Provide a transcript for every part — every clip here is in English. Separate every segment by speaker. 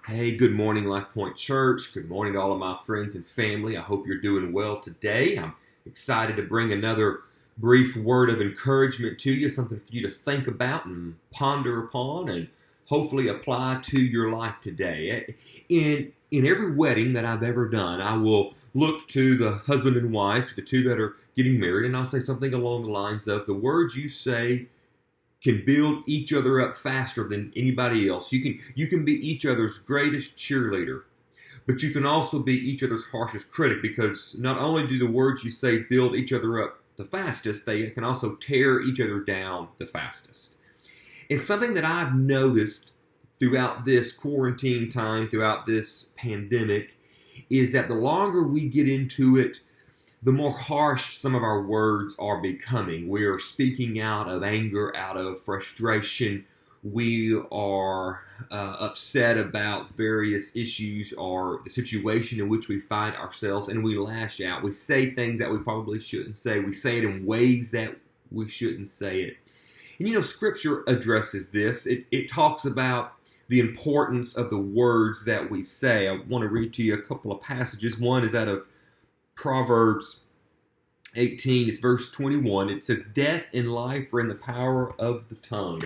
Speaker 1: Hey, good morning, Life Point Church. Good morning to all of my friends and family. I hope you're doing well today. I'm excited to bring another brief word of encouragement to you, something for you to think about and ponder upon and hopefully apply to your life today. In every wedding that I've ever done, I will look to the husband and wife, to the two that are getting married, and I'll say something along the lines of the words you say can build each other up faster than anybody else. You can be each other's greatest cheerleader, but you can also be each other's harshest critic, because not only do the words you say build each other up the fastest, they can also tear each other down the fastest. It's something that I've noticed throughout this quarantine time, throughout this pandemic, is that the longer we get into it, the more harsh some of our words are becoming. We are speaking out of anger, out of frustration. We are upset about various issues or the situation in which we find ourselves, and we lash out. We say things that we probably shouldn't say. We say it in ways that we shouldn't say it. And Scripture addresses this. It talks about the importance of the words that we say. I want to read to you a couple of passages. One is out of Proverbs 18, it's verse 21. It says, "Death and life are in the power of the tongue."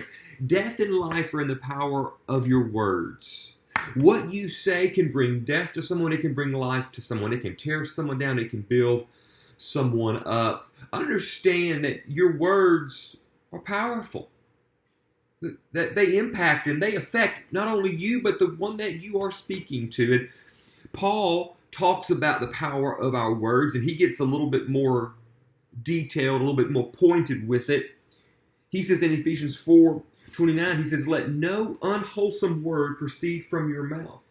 Speaker 1: Death and life are in the power of your words. What you say can bring death to someone, it can bring life to someone. It can tear someone down, it can build someone up. Understand that your words are powerful. That they impact and they affect not only you, but the one that you are speaking to. And Paul talks about the power of our words, and he gets a little bit more detailed, a little bit more pointed with it. He says in Ephesians 4:29, he says, "Let no unwholesome word proceed from your mouth,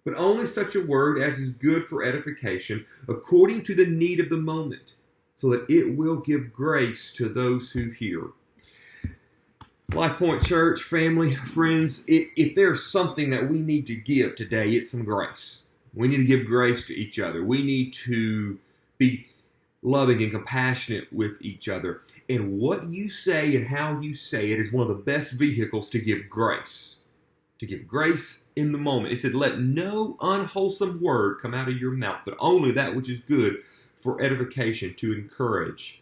Speaker 1: but only such a word as is good for edification, according to the need of the moment, so that it will give grace to those who hear." Life Point Church, family, friends, if there's something that we need to give today, it's some grace. We need to give grace to each other. We need to be loving and compassionate with each other. And what you say and how you say it is one of the best vehicles to give grace. To give grace in the moment. It said, "Let no unwholesome word come out of your mouth, but only that which is good for edification," to encourage.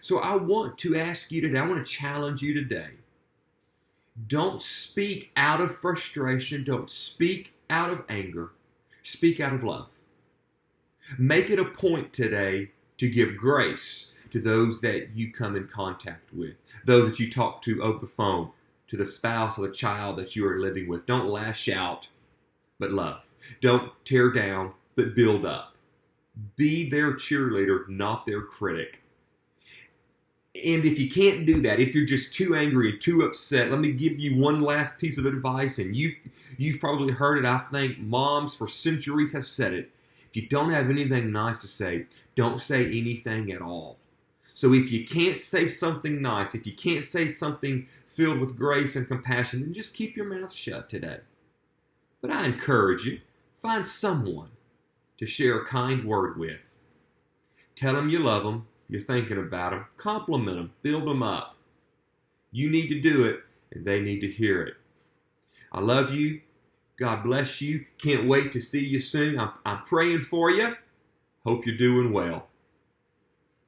Speaker 1: So I want to ask you today, I want to challenge you today. Don't speak out of frustration. Don't speak out of anger. Speak out of love. Make it a point today to give grace to those that you come in contact with, those that you talk to over the phone, to the spouse or the child that you are living with. Don't lash out, but love. Don't tear down, but build up. Be their cheerleader, not their critic. And if you can't do that, if you're just too angry and too upset, let me give you one last piece of advice. And you've probably heard it. I think moms for centuries have said it. If you don't have anything nice to say, don't say anything at all. So if you can't say something nice, if you can't say something filled with grace and compassion, then just keep your mouth shut today. But I encourage you, find someone to share a kind word with. Tell them you love them. You're thinking about them. Compliment them. Build them up. You need to do it, and they need to hear it. I love you. God bless you. Can't wait to see you soon. I'm praying for you. Hope you're doing well.